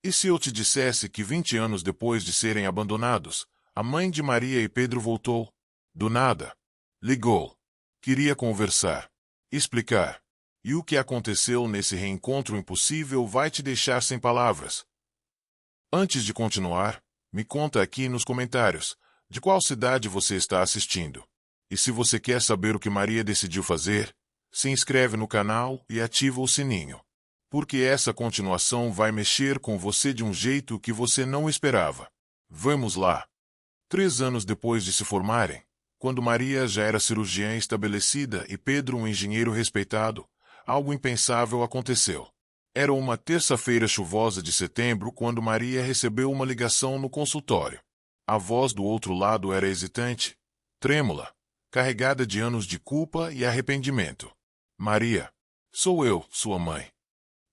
E se eu te dissesse que 20 anos depois de serem abandonados, a mãe de Maria e Pedro voltou? Do nada. Ligou. Queria conversar. Explicar. E o que aconteceu nesse reencontro impossível vai te deixar sem palavras. Antes de continuar, me conta aqui nos comentários de qual cidade você está assistindo. E se você quer saber o que Maria decidiu fazer, se inscreve no canal e ativa o sininho. Porque essa continuação vai mexer com você de um jeito que você não esperava. Vamos lá. 3 anos depois de se formarem, quando Maria já era cirurgiã estabelecida e Pedro um engenheiro respeitado, algo impensável aconteceu. Era uma terça-feira chuvosa de setembro quando Maria recebeu uma ligação no consultório. A voz do outro lado era hesitante, trêmula, carregada de anos de culpa e arrependimento. Maria, sou eu, sua mãe.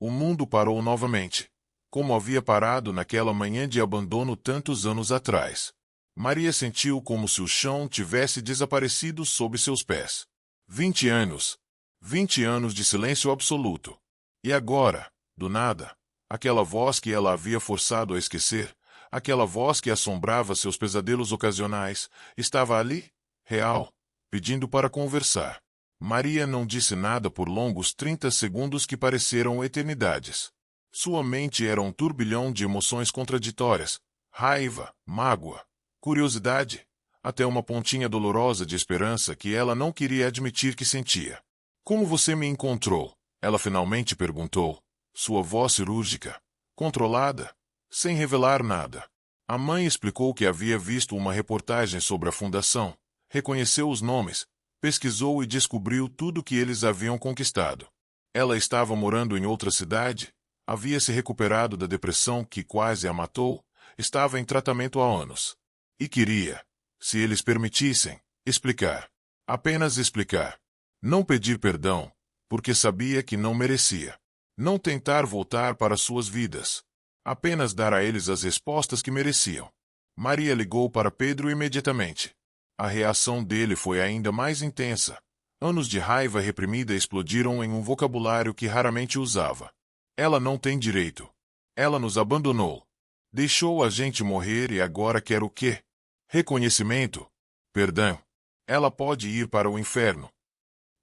O mundo parou novamente, como havia parado naquela manhã de abandono tantos anos atrás. Maria sentiu como se o chão tivesse desaparecido sob seus pés. 20 anos. 20 anos de silêncio absoluto. E agora, do nada, aquela voz que ela havia forçado a esquecer, aquela voz que assombrava seus pesadelos ocasionais, estava ali, real, pedindo para conversar. Maria não disse nada por longos 30 segundos que pareceram eternidades. Sua mente era um turbilhão de emoções contraditórias, raiva, mágoa, curiosidade, até uma pontinha dolorosa de esperança que ela não queria admitir que sentia. Como você me encontrou? Ela finalmente perguntou, sua voz cirúrgica, controlada, sem revelar nada. A mãe explicou que havia visto uma reportagem sobre a fundação, reconheceu os nomes, pesquisou e descobriu tudo o que eles haviam conquistado. Ela estava morando em outra cidade, havia se recuperado da depressão que quase a matou, estava em tratamento há anos. E queria, se eles permitissem, explicar. Apenas explicar. Não pedir perdão, porque sabia que não merecia. Não tentar voltar para suas vidas. Apenas dar a eles as respostas que mereciam. Maria ligou para Pedro imediatamente. A reação dele foi ainda mais intensa. Anos de raiva reprimida explodiram em um vocabulário que raramente usava. Ela não tem direito. Ela nos abandonou. Deixou a gente morrer e agora quer o quê? Reconhecimento? Perdão. Ela pode ir para o inferno.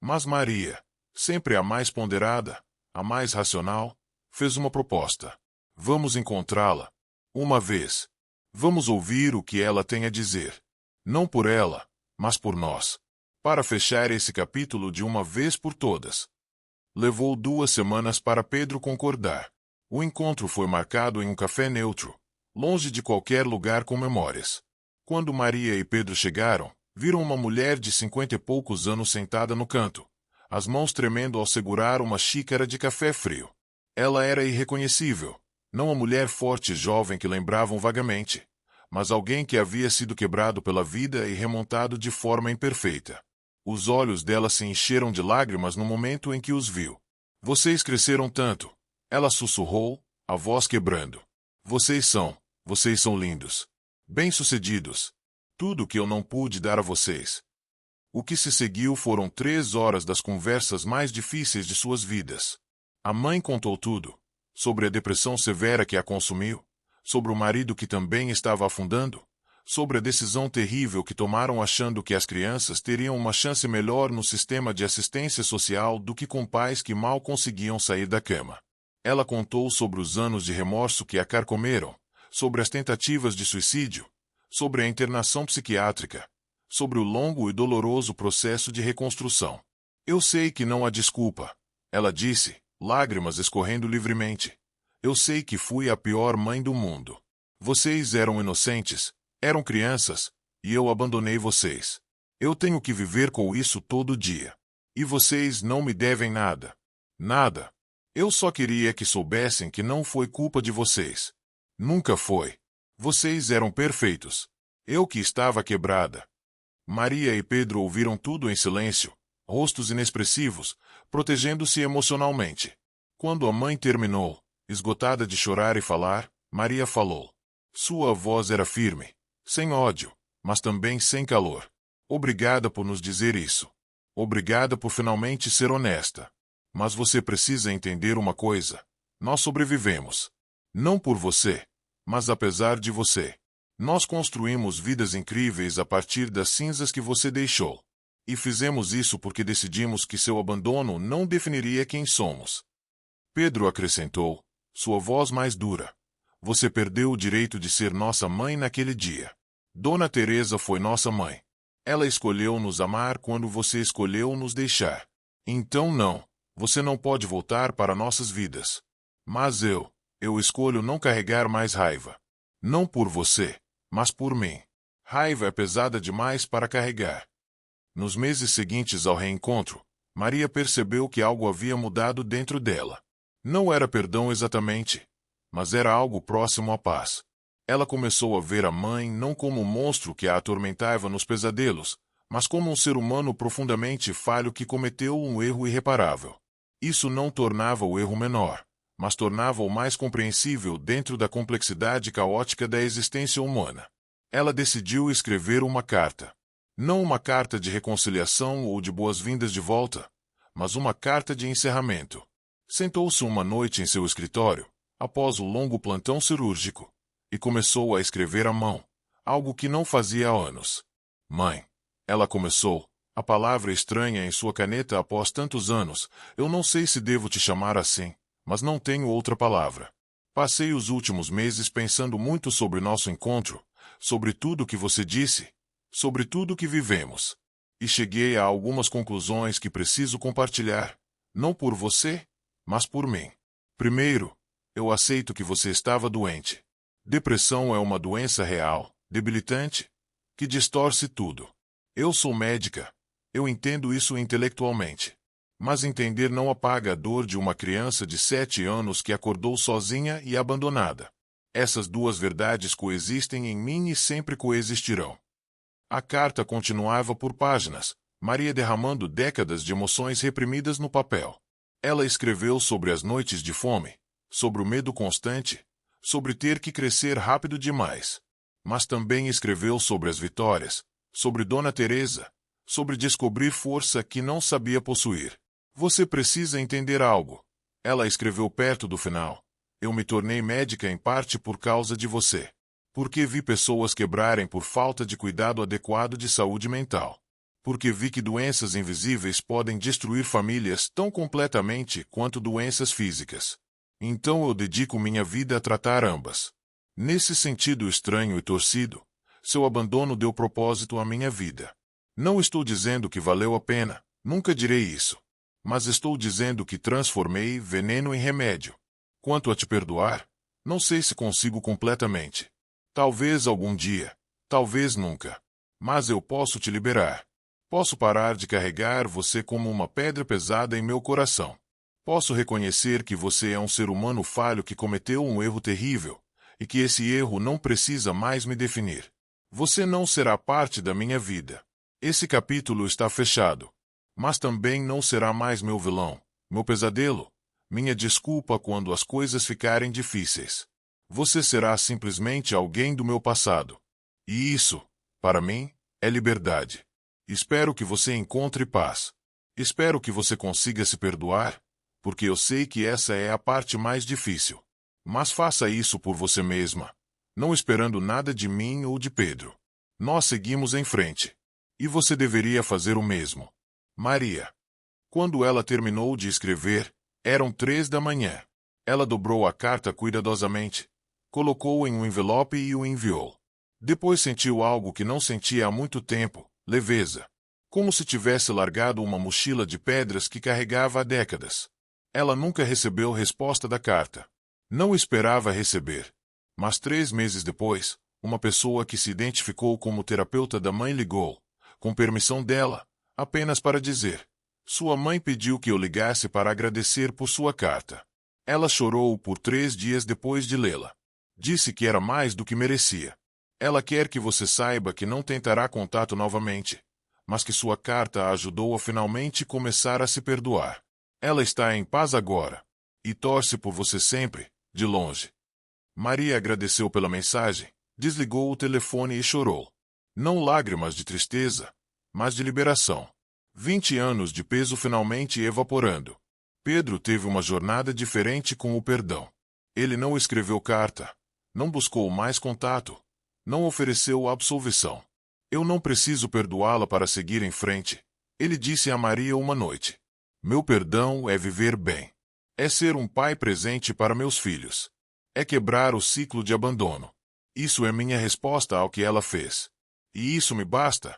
Mas Maria, sempre a mais ponderada, a mais racional, fez uma proposta. Vamos encontrá-la. Uma vez. Vamos ouvir o que ela tem a dizer. Não por ela, mas por nós. Para fechar esse capítulo de uma vez por todas. Levou 2 semanas para Pedro concordar. O encontro foi marcado em um café neutro, longe de qualquer lugar com memórias. Quando Maria e Pedro chegaram, viram uma mulher de 50 e poucos anos sentada no canto, as mãos tremendo ao segurar uma xícara de café frio. Ela era irreconhecível, não a mulher forte e jovem que lembravam vagamente, mas alguém que havia sido quebrado pela vida e remontado de forma imperfeita. Os olhos dela se encheram de lágrimas no momento em que os viu. Vocês cresceram tanto. Ela sussurrou, a voz quebrando. Vocês são lindos. Bem-sucedidos. Tudo que eu não pude dar a vocês. O que se seguiu foram 3 horas das conversas mais difíceis de suas vidas. A mãe contou tudo. Sobre a depressão severa que a consumiu. Sobre o marido que também estava afundando. Sobre a decisão terrível que tomaram achando que as crianças teriam uma chance melhor no sistema de assistência social do que com pais que mal conseguiam sair da cama. Ela contou sobre os anos de remorso que a carcomeram, sobre as tentativas de suicídio, sobre a internação psiquiátrica, sobre o longo e doloroso processo de reconstrução. Eu sei que não há desculpa, ela disse, lágrimas escorrendo livremente. Eu sei que fui a pior mãe do mundo. Vocês eram inocentes, eram crianças, e eu abandonei vocês. Eu tenho que viver com isso todo dia. E vocês não me devem nada. Nada. Eu só queria que soubessem que não foi culpa de vocês. Nunca foi. Vocês eram perfeitos. Eu que estava quebrada. Maria e Pedro ouviram tudo em silêncio, rostos inexpressivos, protegendo-se emocionalmente. Quando a mãe terminou, esgotada de chorar e falar, Maria falou. Sua voz era firme, sem ódio, mas também sem calor. Obrigada por nos dizer isso. Obrigada por finalmente ser honesta. Mas você precisa entender uma coisa. Nós sobrevivemos. Não por você, mas apesar de você. Nós construímos vidas incríveis a partir das cinzas que você deixou. E fizemos isso porque decidimos que seu abandono não definiria quem somos. Pedro acrescentou, sua voz mais dura. Você perdeu o direito de ser nossa mãe naquele dia. Dona Teresa foi nossa mãe. Ela escolheu nos amar quando você escolheu nos deixar. Então não, você não pode voltar para nossas vidas. Mas eu escolho não carregar mais raiva. Não por você, mas por mim. Raiva é pesada demais para carregar. Nos meses seguintes ao reencontro, Maria percebeu que algo havia mudado dentro dela. Não era perdão exatamente, mas era algo próximo à paz. Ela começou a ver a mãe não como um monstro que a atormentava nos pesadelos, mas como um ser humano profundamente falho que cometeu um erro irreparável. Isso não tornava o erro menor, mas tornava-o mais compreensível dentro da complexidade caótica da existência humana. Ela decidiu escrever uma carta. Não uma carta de reconciliação ou de boas-vindas de volta, mas uma carta de encerramento. Sentou-se uma noite em seu escritório, após o longo plantão cirúrgico, e começou a escrever à mão, algo que não fazia há anos. Mãe, ela começou, a palavra estranha em sua caneta após tantos anos, eu não sei se devo te chamar assim, mas não tenho outra palavra. Passei os últimos meses pensando muito sobre nosso encontro, sobre tudo que você disse, sobre tudo que vivemos. E cheguei a algumas conclusões que preciso compartilhar, não por você, mas por mim. Primeiro, eu aceito que você estava doente. Depressão é uma doença real, debilitante, que distorce tudo. Eu sou médica, eu entendo isso intelectualmente. Mas entender não apaga a dor de uma criança de 7 anos que acordou sozinha e abandonada. Essas duas verdades coexistem em mim e sempre coexistirão. A carta continuava por páginas, Maria derramando décadas de emoções reprimidas no papel. Ela escreveu sobre as noites de fome, sobre o medo constante, sobre ter que crescer rápido demais. Mas também escreveu sobre as vitórias, sobre Dona Teresa, sobre descobrir força que não sabia possuir. Você precisa entender algo. Ela escreveu perto do final. Eu me tornei médica em parte por causa de você. Porque vi pessoas quebrarem por falta de cuidado adequado de saúde mental. Porque vi que doenças invisíveis podem destruir famílias tão completamente quanto doenças físicas. Então eu dedico minha vida a tratar ambas. Nesse sentido estranho e torcido, seu abandono deu propósito à minha vida. Não estou dizendo que valeu a pena, nunca direi isso. Mas estou dizendo que transformei veneno em remédio. Quanto a te perdoar, não sei se consigo completamente. Talvez algum dia, talvez nunca. Mas eu posso te liberar. Posso parar de carregar você como uma pedra pesada em meu coração. Posso reconhecer que você é um ser humano falho que cometeu um erro terrível, e que esse erro não precisa mais me definir. Você não será parte da minha vida. Esse capítulo está fechado. Mas também não será mais meu vilão, meu pesadelo, minha desculpa quando as coisas ficarem difíceis. Você será simplesmente alguém do meu passado. E isso, para mim, é liberdade. Espero que você encontre paz. Espero que você consiga se perdoar, porque eu sei que essa é a parte mais difícil. Mas faça isso por você mesma, não esperando nada de mim ou de Pedro. Nós seguimos em frente. E você deveria fazer o mesmo. Maria. Quando ela terminou de escrever, eram 3 da manhã. Ela dobrou a carta cuidadosamente, colocou em um envelope e o enviou. Depois sentiu algo que não sentia há muito tempo, leveza. Como se tivesse largado uma mochila de pedras que carregava há décadas. Ela nunca recebeu resposta da carta. Não esperava receber. Mas 3 meses depois, uma pessoa que se identificou como terapeuta da mãe ligou, com permissão dela, apenas para dizer: sua mãe pediu que eu ligasse para agradecer por sua carta. Ela chorou por 3 dias depois de lê-la. Disse que era mais do que merecia. Ela quer que você saiba que não tentará contato novamente, mas que sua carta a ajudou a finalmente começar a se perdoar. Ela está em paz agora. E torce por você sempre, de longe. Maria agradeceu pela mensagem, desligou o telefone e chorou. Não lágrimas de tristeza, mas de liberação. 20 anos de peso finalmente evaporando. Pedro teve uma jornada diferente com o perdão. Ele não escreveu carta, não buscou mais contato, não ofereceu absolvição. Eu não preciso perdoá-la para seguir em frente, ele disse a Maria uma noite. Meu perdão é viver bem. É ser um pai presente para meus filhos. É quebrar o ciclo de abandono. Isso é minha resposta ao que ela fez. E isso me basta.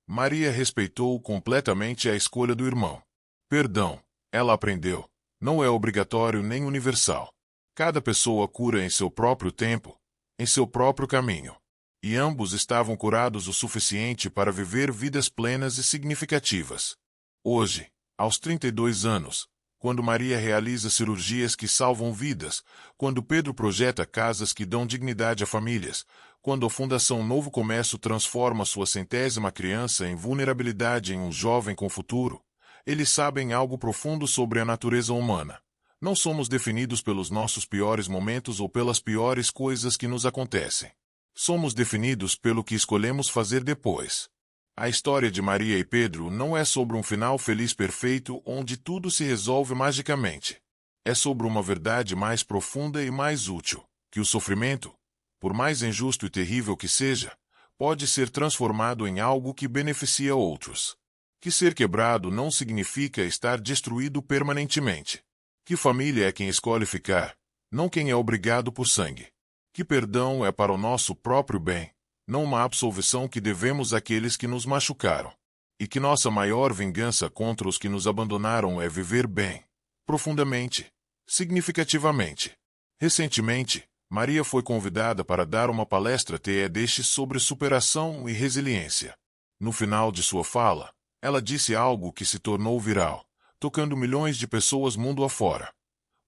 Maria respeitou completamente a escolha do irmão. Perdão, ela aprendeu, não é obrigatório nem universal. Cada pessoa cura em seu próprio tempo, em seu próprio caminho. E ambos estavam curados o suficiente para viver vidas plenas e significativas. Hoje, aos 32 anos, quando Maria realiza cirurgias que salvam vidas, quando Pedro projeta casas que dão dignidade a famílias, quando a Fundação Novo Comércio transforma sua 100ª criança em vulnerabilidade em um jovem com futuro, eles sabem algo profundo sobre a natureza humana. Não somos definidos pelos nossos piores momentos ou pelas piores coisas que nos acontecem. Somos definidos pelo que escolhemos fazer depois. A história de Maria e Pedro não é sobre um final feliz perfeito onde tudo se resolve magicamente. É sobre uma verdade mais profunda e mais útil, que o sofrimento, por mais injusto e terrível que seja, pode ser transformado em algo que beneficia outros. Que ser quebrado não significa estar destruído permanentemente. Que família é quem escolhe ficar, não quem é obrigado por sangue. Que perdão é para o nosso próprio bem, não uma absolvição que devemos àqueles que nos machucaram. E que nossa maior vingança contra os que nos abandonaram é viver bem, profundamente, significativamente. Recentemente, Maria foi convidada para dar uma palestra TED sobre superação e resiliência. No final de sua fala, ela disse algo que se tornou viral, tocando milhões de pessoas mundo afora.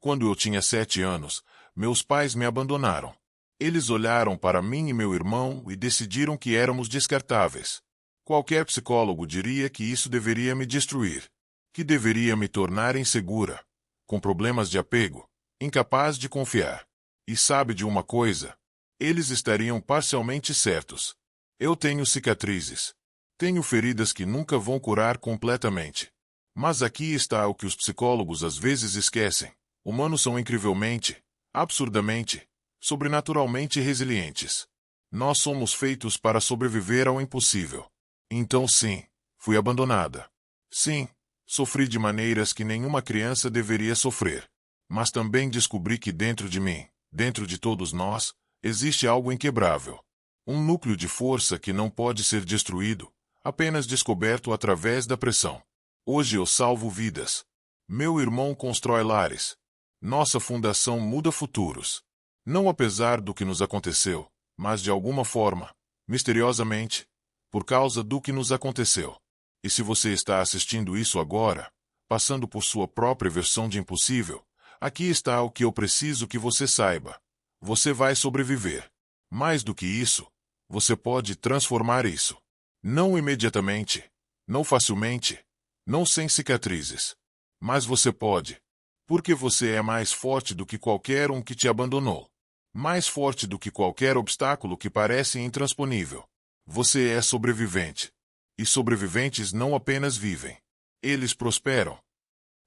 Quando eu tinha 7 anos, meus pais me abandonaram. Eles olharam para mim e meu irmão e decidiram que éramos descartáveis. Qualquer psicólogo diria que isso deveria me destruir, que deveria me tornar insegura, com problemas de apego, incapaz de confiar. E sabe de uma coisa? Eles estariam parcialmente certos. Eu tenho cicatrizes. Tenho feridas que nunca vão curar completamente. Mas aqui está o que os psicólogos às vezes esquecem. Humanos são incrivelmente, absurdamente, sobrenaturalmente resilientes. Nós somos feitos para sobreviver ao impossível. Então sim, fui abandonada. Sim, sofri de maneiras que nenhuma criança deveria sofrer. Mas também descobri que dentro de mim, dentro de todos nós, existe algo inquebrável. Um núcleo de força que não pode ser destruído, apenas descoberto através da pressão. Hoje eu salvo vidas. Meu irmão constrói lares. Nossa fundação muda futuros. Não apesar do que nos aconteceu, mas de alguma forma, misteriosamente, por causa do que nos aconteceu. E se você está assistindo isso agora, passando por sua própria versão de impossível, aqui está o que eu preciso que você saiba. Você vai sobreviver. Mais do que isso, você pode transformar isso. Não imediatamente, não facilmente, não sem cicatrizes. Mas você pode. Porque você é mais forte do que qualquer um que te abandonou. Mais forte do que qualquer obstáculo que parece intransponível. Você é sobrevivente. E sobreviventes não apenas vivem. Eles prosperam.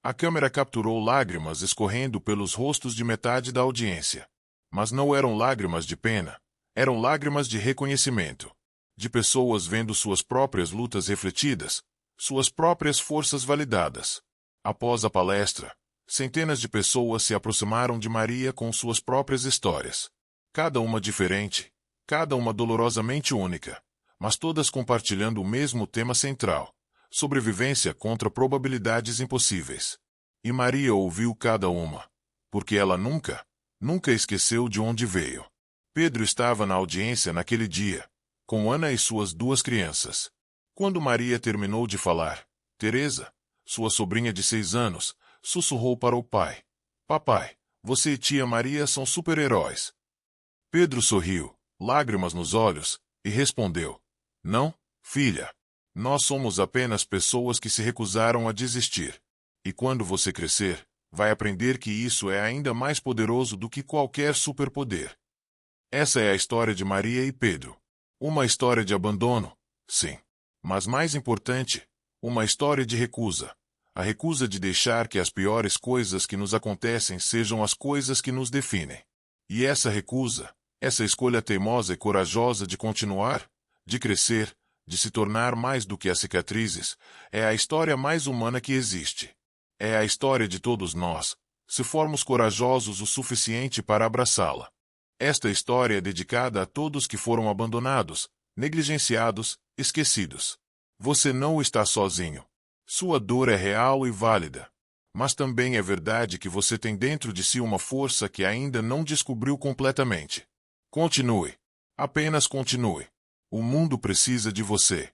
A câmera capturou lágrimas escorrendo pelos rostos de metade da audiência. Mas não eram lágrimas de pena. Eram lágrimas de reconhecimento. De pessoas vendo suas próprias lutas refletidas, suas próprias forças validadas. Após a palestra, centenas de pessoas se aproximaram de Maria com suas próprias histórias. Cada uma diferente, cada uma dolorosamente única, mas todas compartilhando o mesmo tema central: sobrevivência contra probabilidades impossíveis. E Maria ouviu cada uma, porque ela nunca esqueceu de onde veio. Pedro estava na audiência naquele dia, com Ana e suas 2 crianças. Quando Maria terminou de falar, Teresa, sua sobrinha de 6 anos, sussurrou para o pai: Papai, você e tia Maria são super-heróis. Pedro sorriu, lágrimas nos olhos, e respondeu: Não, filha. Nós somos apenas pessoas que se recusaram a desistir. E quando você crescer, vai aprender que isso é ainda mais poderoso do que qualquer superpoder. Essa é a história de Maria e Pedro. Uma história de abandono, sim. Mas mais importante, uma história de recusa. A recusa de deixar que as piores coisas que nos acontecem sejam as coisas que nos definem. E essa recusa, essa escolha teimosa e corajosa de continuar, de crescer, de se tornar mais do que as cicatrizes, é a história mais humana que existe. É a história de todos nós, se formos corajosos o suficiente para abraçá-la. Esta história é dedicada a todos que foram abandonados, negligenciados, esquecidos. Você não está sozinho. Sua dor é real e válida. Mas também é verdade que você tem dentro de si uma força que ainda não descobriu completamente. Continue. Apenas continue. O mundo precisa de você.